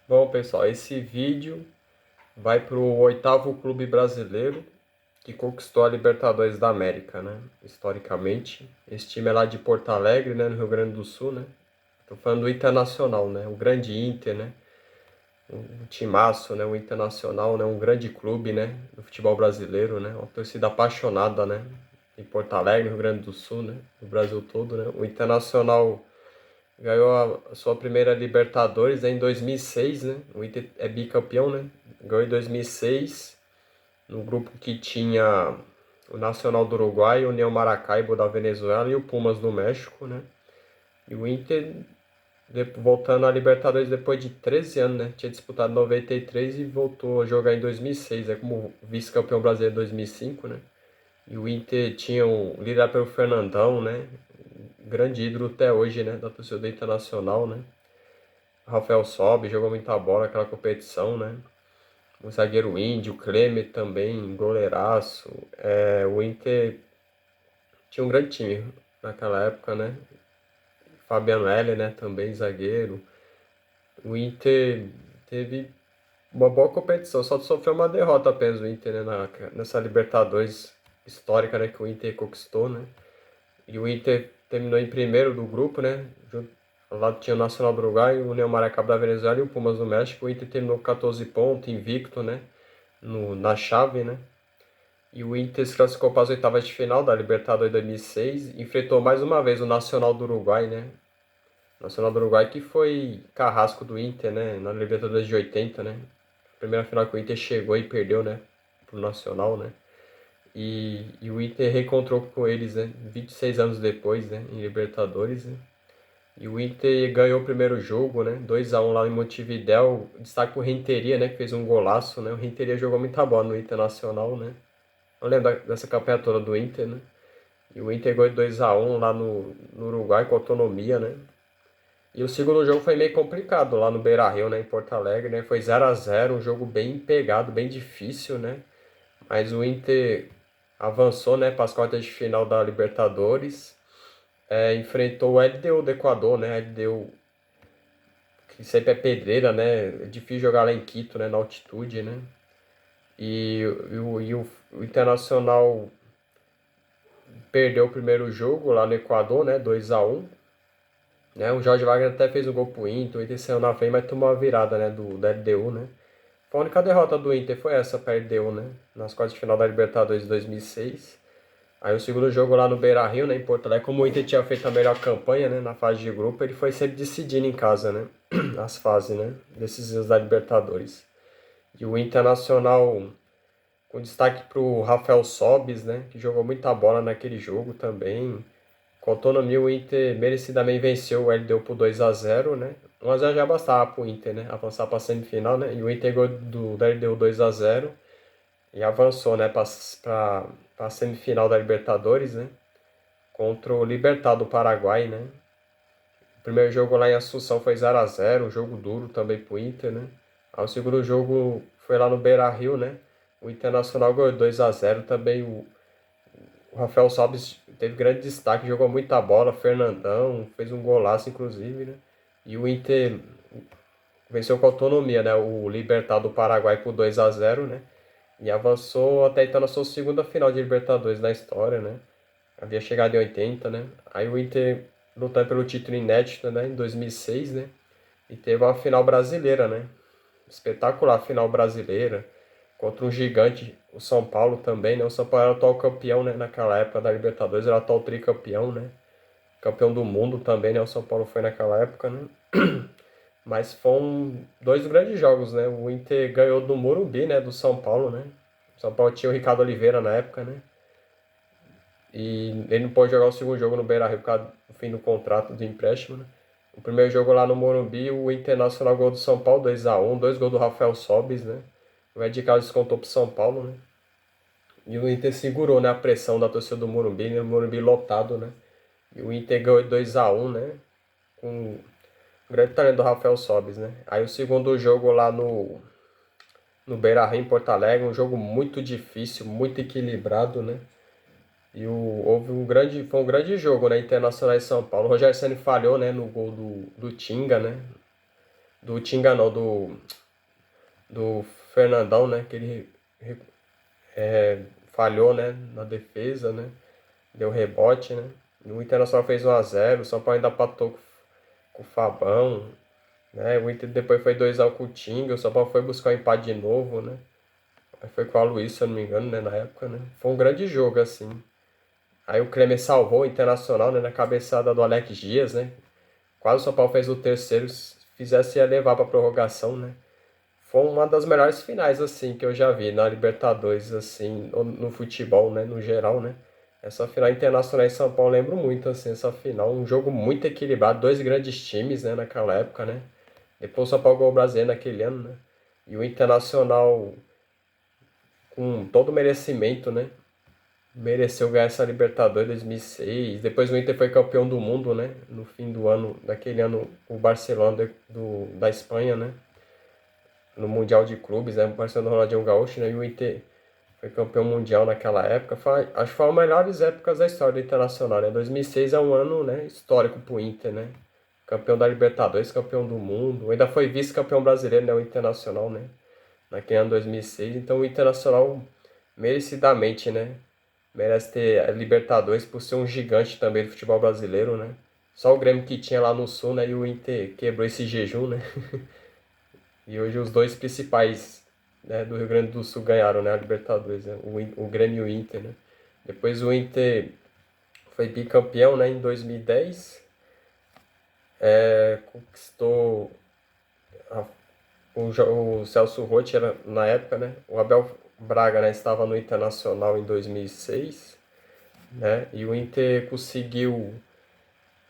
Bom, pessoal, esse vídeo vai para o oitavo clube brasileiro que conquistou a Libertadores da América, né? Historicamente, esse time é lá de Porto Alegre, né, no Rio Grande do Sul, né? Tô falando do Internacional, né? O grande Inter, né? Um timaço, né? O Internacional, né? Um grande clube, né? Do futebol brasileiro, né? Uma torcida apaixonada, né? Em Porto Alegre, no Rio Grande do Sul, né? No Brasil todo, né? O Internacional ganhou a sua primeira Libertadores, né, em 2006, né? O Inter é bicampeão, né? Ganhou em 2006, no grupo que tinha o Nacional do Uruguai, o União Maracaibo da Venezuela e o Pumas do México, né? E o Inter, voltando à Libertadores depois de 13 anos, né? Tinha disputado em 93 e voltou a jogar em 2006, como vice-campeão brasileiro em 2005, né? E o Inter tinha um liderado pelo Fernandão, né? Grande ídolo até hoje, né? Da torcida do Internacional, né? O Rafael Sobis jogou muita bola naquela competição, né? O zagueiro Índio, o Klemer também, goleiraço. O Inter tinha um grande time naquela época, né? Fabiano Heller, né? Também zagueiro. O Inter teve uma boa competição, só sofreu uma derrota apenas o Inter, né? Nessa Libertadores histórica, né? Que o Inter conquistou, né? E o Inter terminou em primeiro do grupo, né? Lá tinha o Nacional do Uruguai, o União Maracaibo da Venezuela e o Pumas do México. O Inter terminou com 14 pontos, invicto, né? Na chave, né? E o Inter se classificou para as oitavas de final da Libertadores 2006. Enfrentou mais uma vez o Nacional do Uruguai, né? O Nacional do Uruguai que foi carrasco do Inter, né? Na Libertadores de 80, né? Primeira final que o Inter chegou e perdeu, né? Pro Nacional, né? E o Inter reencontrou com eles, né? 26 anos depois, né? Em Libertadores, né? E o Inter ganhou o primeiro jogo, né? 2-1 lá em Montevidéu. Destaque pro Renteria, né? Que fez um golaço, né? O Renteria jogou muita bola no Internacional, né? Eu lembro dessa campanha toda do Inter, né? E o Inter ganhou 2-1 lá no Uruguai com autonomia, né? E o segundo jogo foi meio complicado lá no Beira-Rio, né? Em Porto Alegre, né? Foi 0-0, um jogo bem pegado, bem difícil, né? Mas o Inter avançou, né? Para as quartas de final da Libertadores. Enfrentou o LDU do Equador, né? LDU que sempre é pedreira, né? É difícil jogar lá em Quito, né? Na altitude, né? O Internacional perdeu o primeiro jogo lá no Equador, né? 2-1. Né? O Jorge Wagner até fez o gol pro Inter, o Inter saiu na frente, mas tomou a virada, né? Da LDU, né? A única derrota do Inter foi essa pra LDU, né? Nas quartas de final da Libertadores de 2006. Aí o segundo jogo lá no Beira-Rio, né? Em Porto Alegre, como o Inter tinha feito a melhor campanha, né? Na fase de grupo, ele foi sempre decidindo em casa, né? As fases, né? Decisivas da Libertadores. E o Internacional, com destaque pro Rafael Sobis, né? Que jogou muita bola naquele jogo também. Com autonomia, o Inter merecidamente venceu o LDU por 2-0, né? 1-0 já bastava pro Inter, né? Avançar para a semifinal, né? E o Inter ganhou da LDU 2-0 e avançou, né? Para a semifinal da Libertadores, né? Contra o Libertad do Paraguai, né? O primeiro jogo lá em Assunção foi 0-0, um jogo duro também pro Inter, né? Aí o segundo jogo foi lá no Beira-Rio, né? O Internacional ganhou 2-0 também. O Rafael Sobis teve grande destaque, jogou muita bola. Fernandão fez um golaço, inclusive, né? E o Inter venceu com autonomia, né? O Libertad do Paraguai por 2-0, né? E avançou até então na sua segunda final de Libertadores na história, né? Havia chegado em 80, né? Aí o Inter lutando pelo título inédito, né? Em 2006, né? E teve uma final brasileira, né? Espetacular final brasileira contra um gigante, o São Paulo também, né? O São Paulo era o atual campeão, né? Naquela época da Libertadores, era o atual tricampeão, né? Campeão do mundo também, né? O São Paulo foi naquela época, né? Mas foram dois grandes jogos, né? O Inter ganhou do Morumbi, né? Do São Paulo, né? O São Paulo tinha o Ricardo Oliveira na época, né? E ele não pôde jogar o segundo jogo no Beira-Rio por causa do fim do contrato de empréstimo, né? O primeiro jogo lá no Morumbi, o Internacional gol do São Paulo 2-1, dois gols do Rafael Sobis, né? O Ed Carlos descontou pro São Paulo, né? E o Inter segurou, né, a pressão da torcida do Morumbi, né? O Morumbi lotado, né? E o Inter ganhou 2-1, né? Com o grande talento do Rafael Sobis, né? Aí o segundo jogo lá no Beira-Rio, em Porto Alegre, um jogo muito difícil, muito equilibrado, né? Foi um grande jogo, né? Internacional e São Paulo. O Rogério Ceni falhou, né? No gol do Tinga, né? do Tinga não, do Fernandão, né? Que ele falhou, né? Na defesa, né? Deu rebote, né? O Internacional fez 1 a 0, o São Paulo ainda empatou com o Fabão, né? O Inter depois foi 2 a 1 com o Tinga, o São Paulo foi buscar o empate de novo, né? Aí foi com a Luiz, se eu não me engano, né? Na época, né? Foi um grande jogo, assim. Aí o Klemer salvou o Internacional, né? Na cabeçada do Alex Dias, né? Quase o São Paulo fez o terceiro, se fizesse ia levar pra prorrogação, né? Foi uma das melhores finais, assim, que eu já vi na Libertadores, assim, no futebol, né? No geral, né? Essa final internacional em São Paulo, eu lembro muito, assim, essa final. Um jogo muito equilibrado, dois grandes times, né? Naquela época, né? Depois o São Paulo ganhou o Brasileiro naquele ano, né? E o Internacional, com todo o merecimento, né? Mereceu ganhar essa Libertadores em 2006. Depois o Inter foi campeão do mundo, né? No fim do ano, daquele ano, o Barcelona da Espanha, né? No Mundial de Clubes, né? O Barcelona do Ronaldinho Gaúcho, né? E o Inter foi campeão mundial naquela época. Acho que foi uma das melhores épocas da história do Internacional, né? 2006 é um ano, né, histórico pro Inter, né? Campeão da Libertadores, campeão do mundo. Ainda foi vice-campeão brasileiro, né? O Internacional, né? Naquele ano 2006. Então o Internacional, merecidamente, né? Merece ter a Libertadores por ser um gigante também do futebol brasileiro, né? Só o Grêmio que tinha lá no Sul, né? E o Inter quebrou esse jejum, né? E hoje os dois principais, né, do Rio Grande do Sul ganharam, né, a Libertadores, né? O Grêmio e o Inter, né? Depois o Inter foi bicampeão, né, em 2010, conquistou a- o Celso Roth era na época, né? O Abel Braga, né, estava no Internacional em 2006, né? E o Inter conseguiu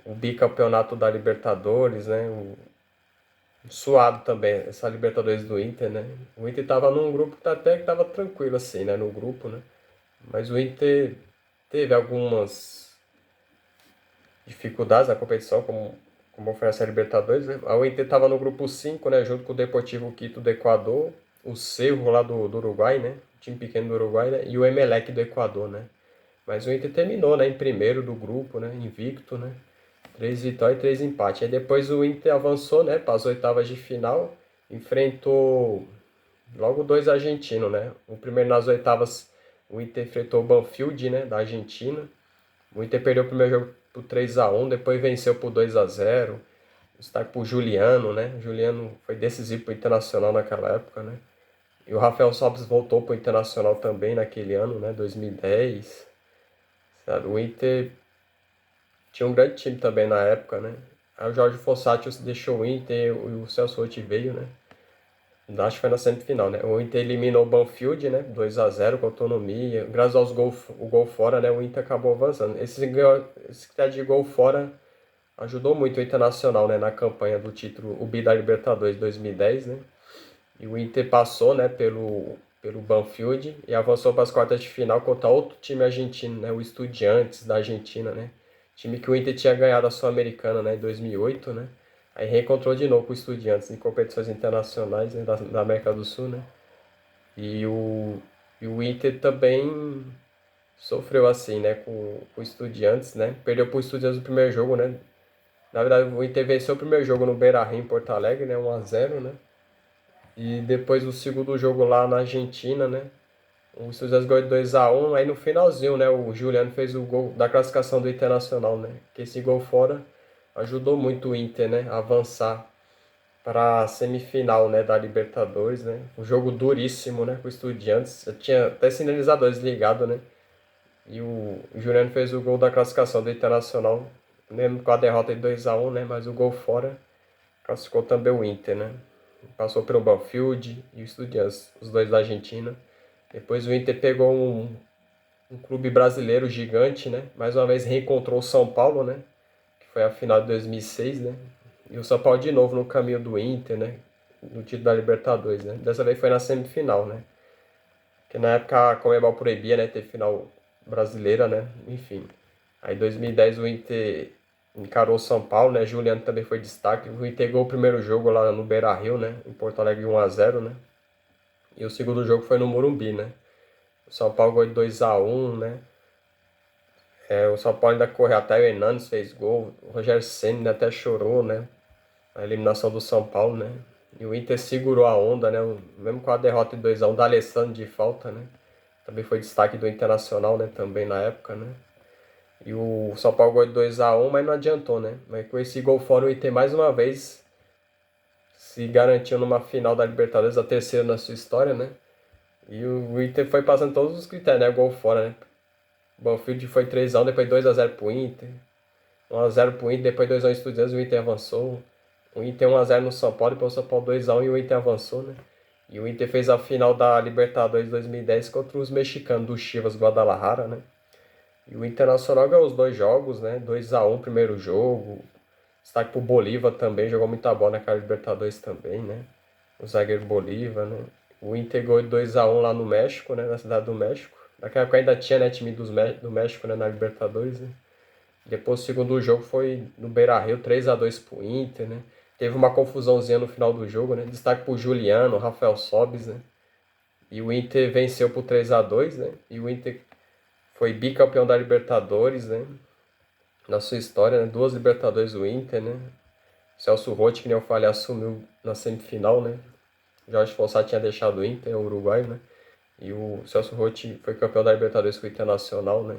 o bicampeonato da Libertadores, né? Suado também, essa Libertadores do Inter, né? O Inter tava num grupo que até que tava tranquilo assim, né? No grupo, né? Mas o Inter teve algumas dificuldades na competição, como foi essa Libertadores, né? O Inter tava no grupo 5, né? Junto com o Deportivo Quito do Equador, o Cerro lá do Uruguai, né? Time pequeno do Uruguai, né? E o Emelec do Equador, né? Mas o Inter terminou, né? Em primeiro do grupo, né? Invicto, né? 3 vitórias e 3 empates. Aí depois o Inter avançou, né, para as oitavas de final, enfrentou logo dois argentinos, né? O primeiro nas oitavas, o Inter enfrentou o Banfield, né, da Argentina. O Inter perdeu o primeiro jogo por 3 a 1, depois venceu por 2 a 0. Destaque por Juliano, né? Juliano foi decisivo para o Internacional naquela época, né? E o Rafael Sobis voltou para o Internacional também naquele ano, né, 2010. Sabe? O Inter tinha um grande time também na época, né? Aí o Jorge Fossati deixou o Inter e o Celso Roth veio, né? Acho que foi na semifinal, né? O Inter eliminou o Banfield, né? 2 a 0 com autonomia. Graças aos o gol fora, né? O Inter acabou avançando. Esse critério de gol fora ajudou muito o Internacional, né? Na campanha do título, o bi da Libertadores 2010, né? E o Inter passou, né? Pelo Banfield e avançou para as quartas de final contra outro time argentino, né? O Estudiantes da Argentina, né? Time que o Inter tinha ganhado a Sul-Americana, né? Em 2008, né? Aí reencontrou de novo com o Estudiantes em competições internacionais, né? Da América do Sul, né? E o Inter também sofreu assim, né? Com o Estudiantes, né? Perdeu para o Estudiantes no primeiro jogo, né? Na verdade, o Inter venceu o primeiro jogo no Beira-Rio, em Porto Alegre, né? 1 a 0, né? E depois o segundo jogo lá na Argentina, né? O Estudiantes ganhou de 2 a 1. Aí no finalzinho, né? O Juliano fez o gol da classificação do Internacional, né? Que esse gol fora ajudou muito o Inter, né? A avançar para a semifinal, né? Da Libertadores, né? Um jogo duríssimo, né? Com o Estudiantes. Já tinha até sinalizadores ligados, né? E o Juliano fez o gol da classificação do Internacional, mesmo com a derrota de 2 a 1, né? Mas o gol fora classificou também o Inter, né? Passou pelo Banfield e o Estudiantes, os dois da Argentina. Depois o Inter pegou um clube brasileiro gigante, né? Mais uma vez reencontrou o São Paulo, né? Que foi a final de 2006, né? E o São Paulo de novo no caminho do Inter, né? No título da Libertadores, né? Dessa vez foi na semifinal, né? Que na época a Conmebol proibia, né? Ter final brasileira, né? Enfim. Aí em 2010 o Inter encarou o São Paulo, né? Juliano também foi destaque. O Inter ganhou o primeiro jogo lá no Beira-Rio, né? Em Porto Alegre 1 a 0, né? E o segundo jogo foi no Morumbi, né? O São Paulo ganhou de 2 a 1, né? O São Paulo ainda correu até, o Hernanes fez gol, o Rogério Ceni até chorou, né? a eliminação do São Paulo, né? E o Inter segurou a onda, né? Mesmo com a derrota de 2x1 da Alessandro de falta, né? Também foi destaque do Internacional, né? Também na época, né? E o São Paulo ganhou de 2x1, mas não adiantou, né? Mas com esse gol fora, o Inter mais uma vez se garantiu numa final da Libertadores, a terceira na sua história, né? E o Inter foi passando todos os critérios, né? Gol fora, né? O Banfield foi 3x1, depois 2x0 pro Inter. 1x0 pro Inter, depois 2x1 Estudiantes, o Inter avançou. O Inter 1x0 no São Paulo, depois o São Paulo 2x1 e o Inter avançou, né? E o Inter fez a final da Libertadores 2010 contra os mexicanos do Chivas Guadalajara, né? E o Internacional ganhou os dois jogos, né? 2x1 primeiro jogo. Destaque pro Bolívar também, jogou muita bola naquela Libertadores também, né? O zagueiro Bolívar, né? O Inter ganhou 2x1 lá no México, né? Na cidade do México. Naquela época ainda tinha, né, time do México, né, na Libertadores, né? Depois o segundo jogo foi no Beira-Rio, 3x2 pro Inter, né? Teve uma confusãozinha no final do jogo, né? Destaque pro Juliano, Rafael Sobis, né? E o Inter venceu por 3x2, né? E o Inter foi bicampeão da Libertadores, né? Na sua história, né? 2 Libertadores do Inter, né? Celso Roth, que nem eu falei, assumiu na semifinal, né? Jorge Fossati tinha deixado o Inter, o Uruguai, né? E o Celso Roth foi campeão da Libertadores com o Internacional, né?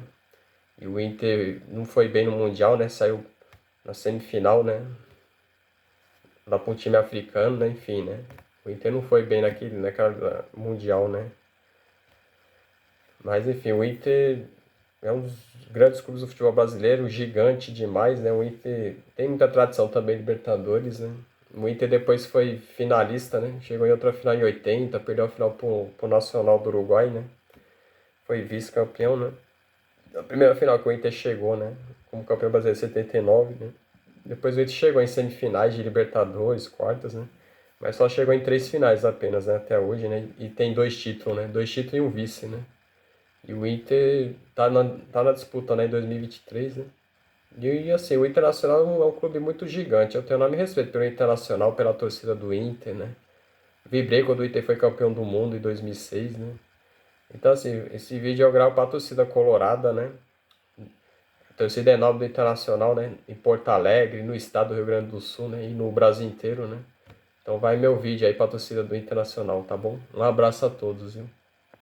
E o Inter não foi bem no Mundial, né? Saiu na semifinal, né? Lá para um time africano, né? Enfim, né? O Inter não foi bem naquela Mundial, né? Mas enfim, o Inter é um dos grandes clubes do futebol brasileiro, gigante demais, né? O Inter tem muita tradição também em Libertadores, né? O Inter depois foi finalista, né? Chegou em outra final em 80, perdeu a final pro Nacional do Uruguai, né? Foi vice-campeão, né? A primeira final que o Inter chegou, né? Como campeão brasileiro em 79, né? Depois o Inter chegou em semifinais de Libertadores, quartas, né? Mas só chegou em 3 finais apenas, né? Até hoje, né? E tem 2 títulos, né? 2 títulos e um vice, né? E o Inter tá na disputa, né? Em 2023, né? E assim, o Internacional é um clube muito gigante. Eu tenho enorme respeito pelo Internacional, pela torcida do Inter, né? Vibrei quando o Inter foi campeão do mundo em 2006, né? Então, assim, esse vídeo eu gravo pra torcida colorada, né? A torcida enorme do Internacional, né? Em Porto Alegre, no estado do Rio Grande do Sul, né? E no Brasil inteiro, né? Então vai meu vídeo aí pra torcida do Internacional, tá bom? Um abraço a todos, viu?